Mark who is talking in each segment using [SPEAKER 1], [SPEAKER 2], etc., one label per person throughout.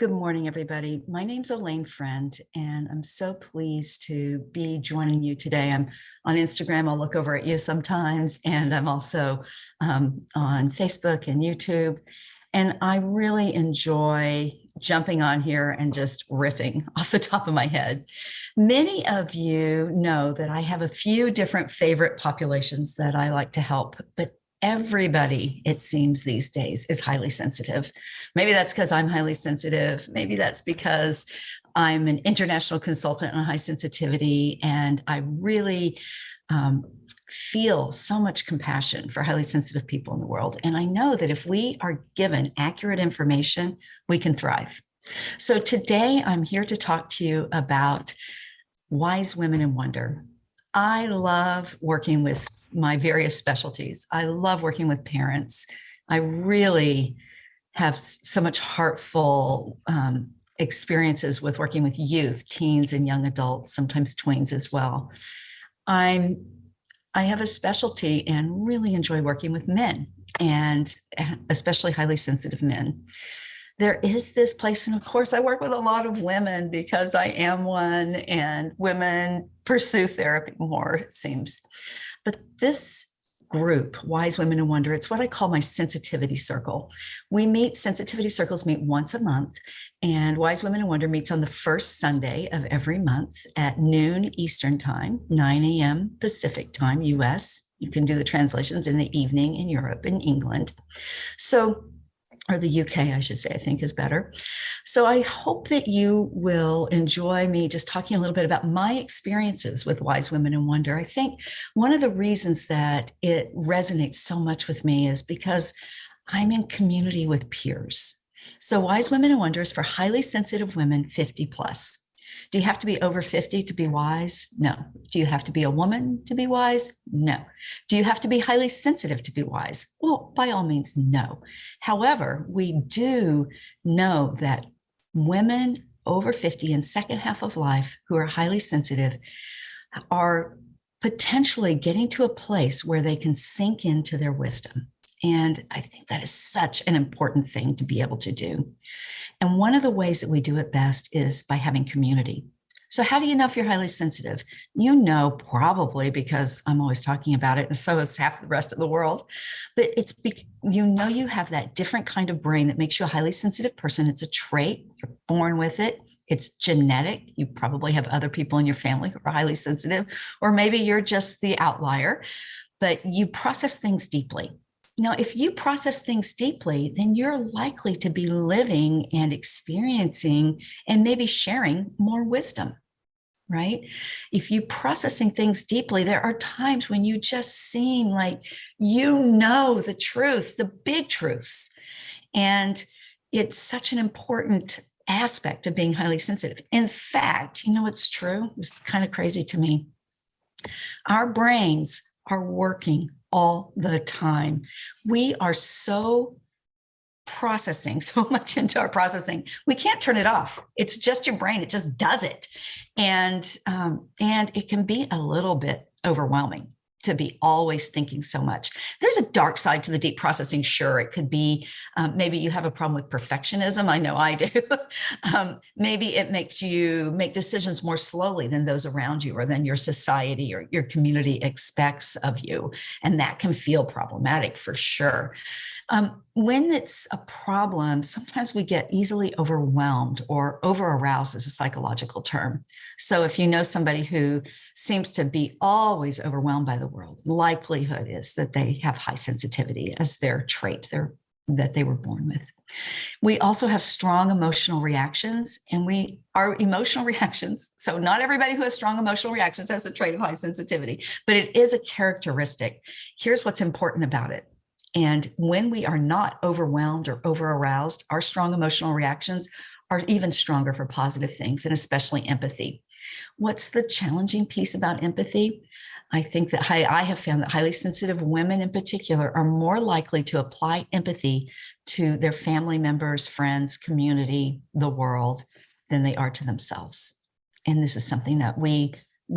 [SPEAKER 1] Good morning, everybody. My name's Alane, Freund, and I'm so pleased to be joining you today. I'm on Instagram. I'll look over at you sometimes, and I'm also on Facebook and YouTube. And I really enjoy jumping on here and just riffing off the top of my head. Many of you know that I have a few different favorite populations that I like to help, but everybody, it seems these days, is highly sensitive. Maybe that's because I'm highly sensitive. Maybe that's because I'm an international consultant on high sensitivity, and I really feel so much compassion for highly sensitive people in the world. And I know that if we are given accurate information, we can thrive. So today I'm here to talk to you about wise women in wonder. I love working with my various specialties. I love working with parents. I really have so much heartful experiences with working with youth, teens, and young adults, sometimes tweens as well. I have a specialty and really enjoy working with men, and especially highly sensitive men. There is this place, and of course I work with a lot of women because I am one, and women pursue therapy more, it seems. But this group, Wise Women in Wonder, it's what I call my sensitivity circle. Sensitivity circles meet once a month, and Wise Women in Wonder meets on the first Sunday of every month at noon Eastern time, 9 a.m. Pacific time, US. You can do the translations in the evening in Europe and England. Or the UK, I should say, I think is better. So I hope that you will enjoy me just talking a little bit about my experiences with Wise Women in Wonder. I think one of the reasons that it resonates so much with me is because I'm in community with peers. So Wise Women in Wonder is for highly sensitive women 50 plus. Do you have to be over 50 to be wise? No. Do you have to be a woman to be wise? No. Do you have to be highly sensitive to be wise? Well, by all means, no. However, we do know that women over 50 in second half of life who are highly sensitive are potentially getting to a place where they can sink into their wisdom. And I think that is such an important thing to be able to do. And one of the ways that we do it best is by having community. So how do you know if you're highly sensitive? You know, probably because I'm always talking about it, and so is half the rest of the world. But you have that different kind of brain that makes you a highly sensitive person. It's a trait. You're born with it. It's genetic. You probably have other people in your family who are highly sensitive, or maybe you're just the outlier, but you process things deeply. Now, if you process things deeply, then you're likely to be living and experiencing and maybe sharing more wisdom, right? If you're processing things deeply, there are times when you just seem like you know the truth, the big truths. And it's such an important aspect of being highly sensitive. In fact, you know what's true? This is kind of crazy to me. Our brains are working all the time. We are so processing so much into our processing. We can't turn it off. It's just your brain. It just does it. And it can be a little bit overwhelming to be always thinking so much. There's a dark side to the deep processing. Sure, it could be maybe you have a problem with perfectionism. I know I do. Maybe it makes you make decisions more slowly than those around you or than your society or your community expects of you. And that can feel problematic for sure. When it's a problem, sometimes we get easily overwhelmed, or over-aroused is a psychological term. So if you know somebody who seems to be always overwhelmed by the world, likelihood is that they have high sensitivity as their trait that they were born with. We also have strong emotional reactions, and our emotional reactions. So not everybody who has strong emotional reactions has a trait of high sensitivity, but it is a characteristic. Here's what's important about it. And when we are not overwhelmed or over-aroused, our strong emotional reactions are even stronger for positive things, and especially empathy. What's the challenging piece about empathy? I think that I have found that highly sensitive women in particular are more likely to apply empathy to their family members, friends, community, the world, than they are to themselves. And this is something that we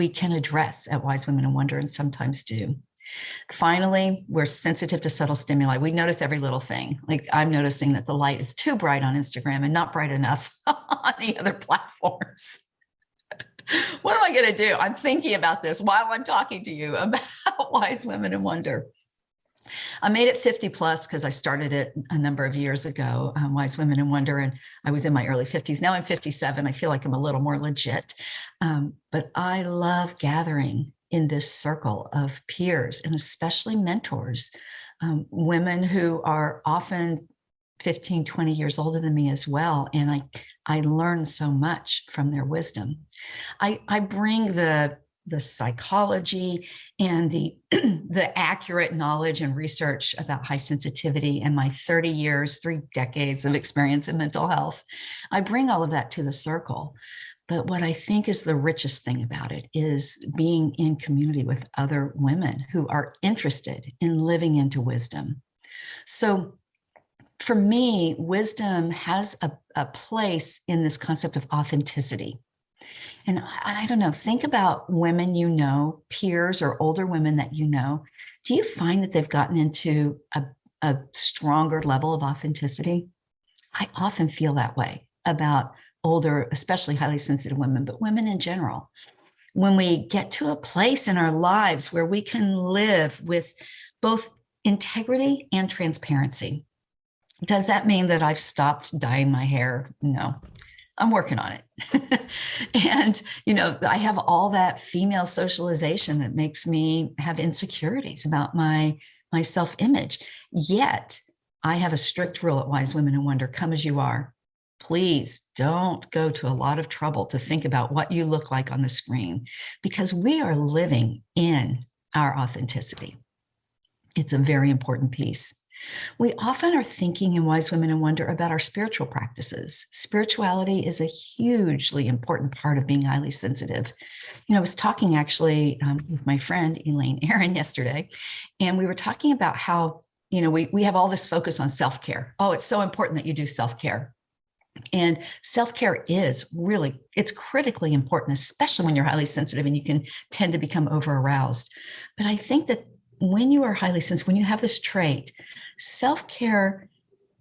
[SPEAKER 1] can address at Wise Women in Wonder, and sometimes do. Finally, we're sensitive to subtle stimuli. We notice every little thing. Like I'm noticing that the light is too bright on Instagram and not bright enough on the other platforms. What am I going to do? I'm thinking about this while I'm talking to you about Wise Women in Wonder. I made it 50 plus because I started it a number of years ago, Wise Women in Wonder, and I was in my early 50s. Now I'm 57. I feel like I'm a little more legit. But I love gathering in this circle of peers and especially mentors, women who are often 15, 20 years older than me as well. And I learn so much from their wisdom. I bring the psychology and the the accurate knowledge and research about high sensitivity and my 30 years, 3 decades of experience in mental health. I bring all of that to the circle. But what I think is the richest thing about it is being in community with other women who are interested in living into wisdom. So for me, wisdom has a place in this concept of authenticity. And I don't know, think about women you know, peers or older women that you know. Do you find that they've gotten into a stronger level of authenticity? I often feel that way about older, especially highly sensitive women, but women in general. When we get to a place in our lives where we can live with both integrity and transparency. Does that mean that I've stopped dyeing my hair? No. I'm working on it. And, I have all that female socialization that makes me have insecurities about my self-image. Yet I have a strict rule at Wise Women in Wonder: come as you are. Please don't go to a lot of trouble to think about what you look like on the screen, because we are living in our authenticity. It's a very important piece. We often are thinking in Wise Women in Wonder about our spiritual practices. Spirituality is a hugely important part of being highly sensitive. I was talking actually with my friend Alane yesterday, and we were talking about how, we have all this focus on self-care. Oh, it's so important that you do self-care. And self-care is really, it's critically important, especially when you're highly sensitive and you can tend to become over-aroused. But I think that when you are highly sensitive, when you have this trait, self-care,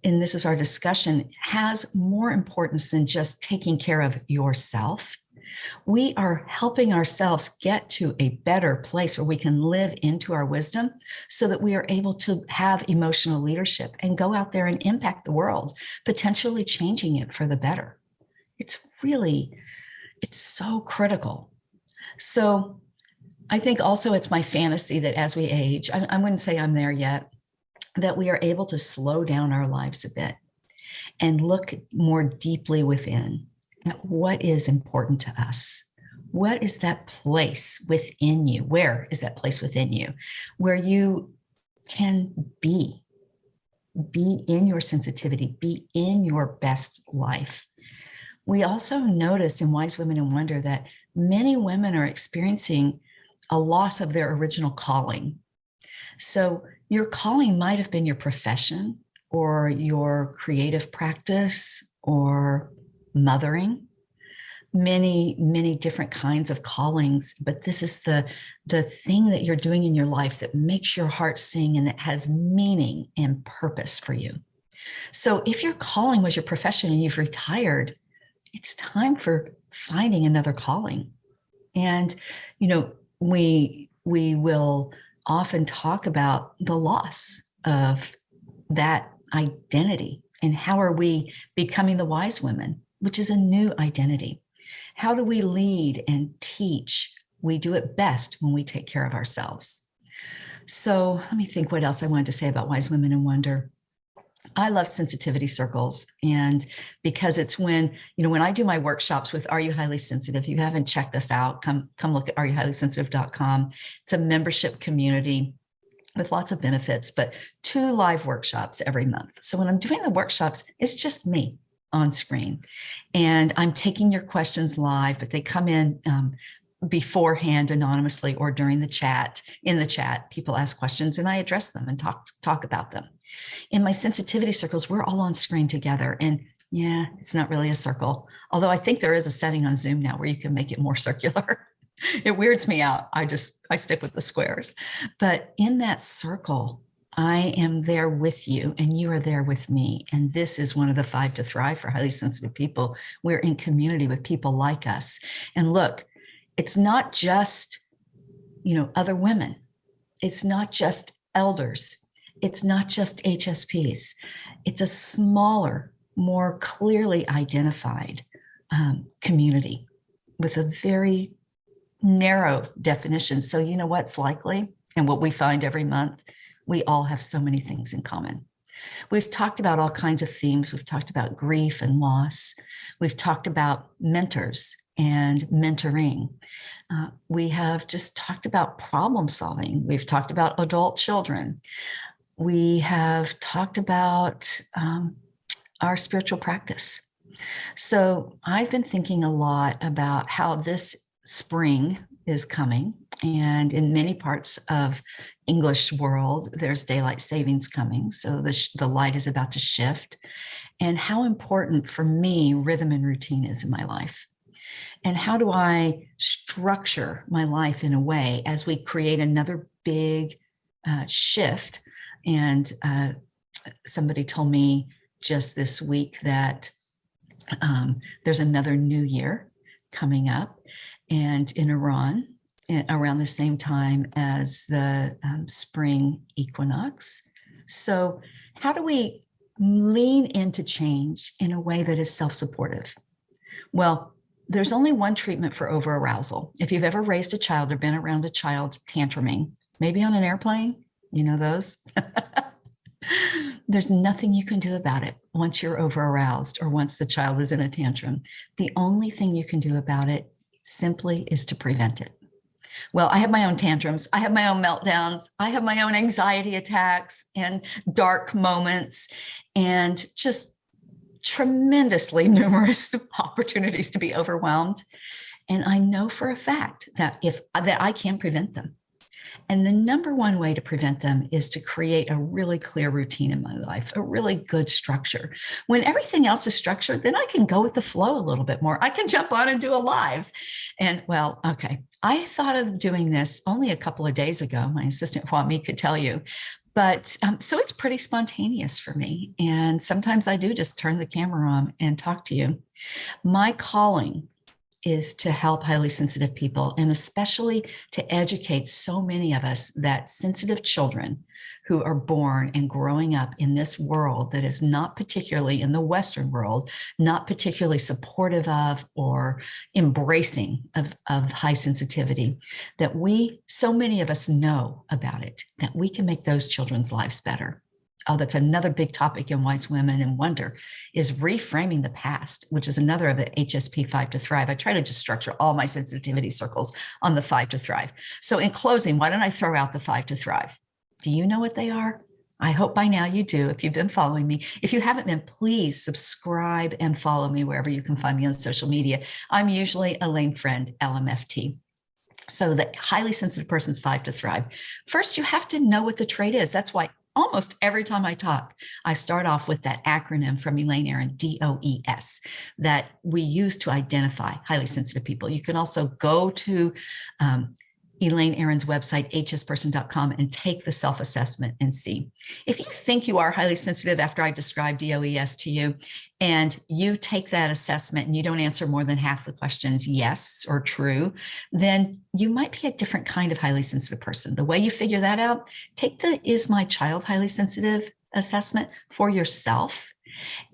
[SPEAKER 1] and this is our discussion, has more importance than just taking care of yourself. We are helping ourselves get to a better place where we can live into our wisdom so that we are able to have emotional leadership and go out there and impact the world, potentially changing it for the better. It's so critical. So I think also it's my fantasy that as we age, I wouldn't say I'm there yet, that we are able to slow down our lives a bit and look more deeply within at what is important to us. What is that place within you? Where is that place within you where you can be in your sensitivity, be in your best life? We also notice in Wise Women in Wonder that many women are experiencing a loss of their original calling. So your calling might have been your profession or your creative practice or mothering, many, many different kinds of callings. But this is the thing that you're doing in your life that makes your heart sing and that has meaning and purpose for you. So if your calling was your profession and you've retired, it's time for finding another calling. And, we will often talk about the loss of that identity and how are we becoming the wise women, which is a new identity. How do we lead and teach? We do it best when we take care of ourselves. So let me think what else I wanted to say about Wise Women in Wonder. I love sensitivity circles. And because it's when I do my workshops with Are You Highly Sensitive? If you haven't checked us out, come look at areyouhighlysensitive.com. It's a membership community with lots of benefits, but 2 live workshops every month. So when I'm doing the workshops, it's just me on screen and I'm taking your questions live, but they come in beforehand anonymously or during the chat. In the chat, people ask questions and I address them and talk about them. In my sensitivity circles, we're all on screen together. And yeah, it's not really a circle. Although I think there is a setting on Zoom now where you can make it more circular. It weirds me out. I stick with the squares. But in that circle, I am there with you and you are there with me. And this is one of the 5 to thrive for highly sensitive people. We're in community with people like us. And look, it's not just, other women. It's not just elders. It's not just HSPs. It's a smaller, more clearly identified community with a very narrow definition. So you know what's likely and what we find every month? We all have so many things in common. We've talked about all kinds of themes. We've talked about grief and loss. We've talked about mentors and mentoring. We have just talked about problem solving. We've talked about adult children. We have talked about our spiritual practice. So I've been thinking a lot about how this spring is coming. And in many parts of English world, there's daylight savings coming. So the light is about to shift. And how important for me rhythm and routine is in my life. And how do I structure my life in a way as we create another big shift? And somebody told me just this week that there's another new year coming up, and in Iran, around the same time as the spring equinox. So how do we lean into change in a way that is self-supportive? Well, there's only one treatment for over-arousal. If you've ever raised a child or been around a child tantruming, maybe on an airplane, you know those? There's nothing you can do about it once you're over-aroused or once the child is in a tantrum. The only thing you can do about it simply is to prevent it. Well, I have my own tantrums. I have my own meltdowns. I have my own anxiety attacks and dark moments and just tremendously numerous opportunities to be overwhelmed. And I know for a fact that that I can prevent them. And the number one way to prevent them is to create a really clear routine in my life, a really good structure. When everything else is structured, then I can go with the flow a little bit more. I can jump on and do a live. And well, okay, I thought of doing this only a couple of days ago. My assistant Kwame could tell you. But so it's pretty spontaneous for me. And sometimes I do just turn the camera on and talk to you. My calling is to help highly sensitive people, and especially to educate so many of us that sensitive children who are born and growing up in this world that is not particularly in the Western world, not particularly supportive of or embracing of high sensitivity, that so many of us know about it, that we can make those children's lives better. Oh, that's another big topic in Wise Women in Wonder, is reframing the past, which is another of the HSP 5 to Thrive. I try to just structure all my sensitivity circles on the 5 to Thrive. So in closing, why don't I throw out the 5 to Thrive? Do you know what they are? I hope by now you do, if you've been following me. If you haven't been, please subscribe and follow me wherever you can find me on social media. I'm usually Alane Freund, LMFT. So the highly sensitive person's 5 to Thrive. First, you have to know what the trait is. That's why almost every time I talk, I start off with that acronym from Elaine Aron, DOES, that we use to identify highly sensitive people. You can also go to Elaine Aron's website, hsperson.com, and take the self-assessment and see. If you think you are highly sensitive after I describe DOES to you, and you take that assessment and you don't answer more than half the questions yes or true, then you might be a different kind of highly sensitive person. The way you figure that out, take the Is My Child Highly Sensitive assessment for yourself.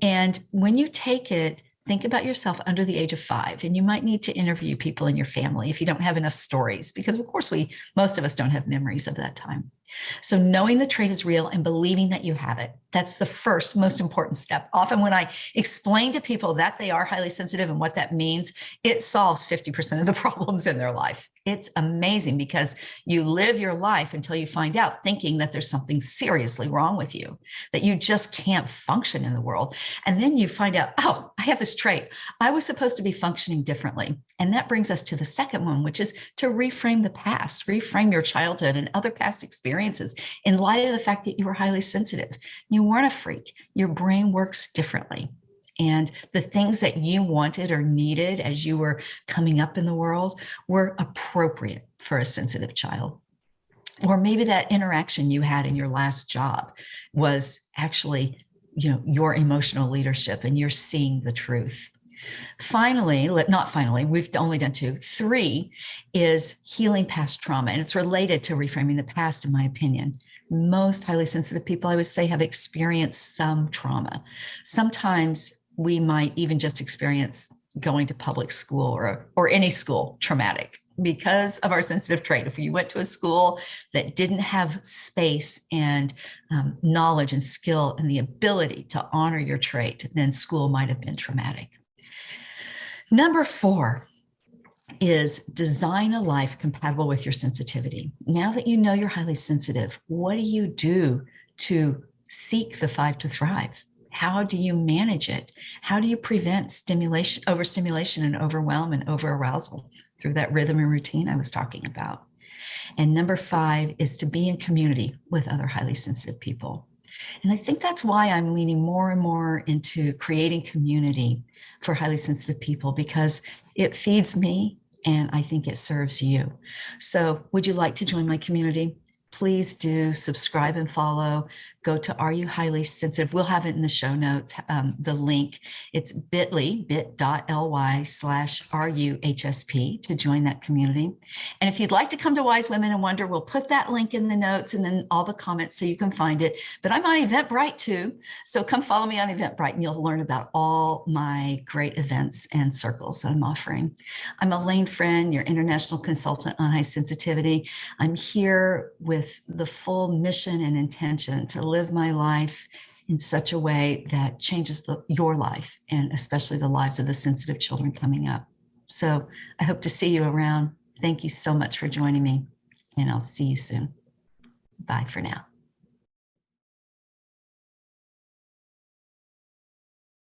[SPEAKER 1] And when you take it, think about yourself under the age of 5, and you might need to interview people in your family if you don't have enough stories, because of course most of us don't have memories of that time. So knowing the trait is real and believing that you have it, that's the first most important step. Often when I explain to people that they are highly sensitive and what that means, it solves 50% of the problems in their life. It's amazing because you live your life until you find out thinking that there's something seriously wrong with you, that you just can't function in the world. And then you find out, oh, I have this trait. I was supposed to be functioning differently. And that brings us to the second one, which is to reframe the past, reframe your childhood and other past experiences in light of the fact that you were highly sensitive. You weren't a freak. Your brain works differently. and the things that you wanted or needed as you were coming up in the world were appropriate for a sensitive child. Or maybe that interaction you had in your last job was actually, your emotional leadership, and you're seeing the truth. Finally, not finally, we've only done 2. 3 is healing past trauma, and it's related to reframing the past, in my opinion. Most highly sensitive people, I would say, have experienced some trauma. Sometimes we might even just experience going to public school or any school traumatic because of our sensitive trait. If you went to a school that didn't have space and knowledge and skill and the ability to honor your trait, then school might have been traumatic. Number 4 is design a life compatible with your sensitivity. Now that you know you're highly sensitive, what do you do to seek the 5 to thrive? How do you manage it? How do you prevent overstimulation and overwhelm and over-arousal through that rhythm and routine I was talking about? And number 5 is to be in community with other highly sensitive people. And I think that's why I'm leaning more and more into creating community for highly sensitive people, because it feeds me and I think it serves you. So would you like to join my community? Please do subscribe and follow. Go to Are You Highly Sensitive? We'll have it in the show notes, the link. It's bit.ly/RUHSP to join that community. And if you'd like to come to Wise Women and Wonder, we'll put that link in the notes and then all the comments so you can find it. But I'm on Eventbrite too. So come follow me on Eventbrite and you'll learn about all my great events and circles that I'm offering. I'm Alane Freund, your international consultant on high sensitivity. I'm here with the full mission and intention to live my life in such a way that changes your life, and especially the lives of the sensitive children coming up. So I hope to see you around. Thank you so much for joining me, and I'll see you soon. Bye for now.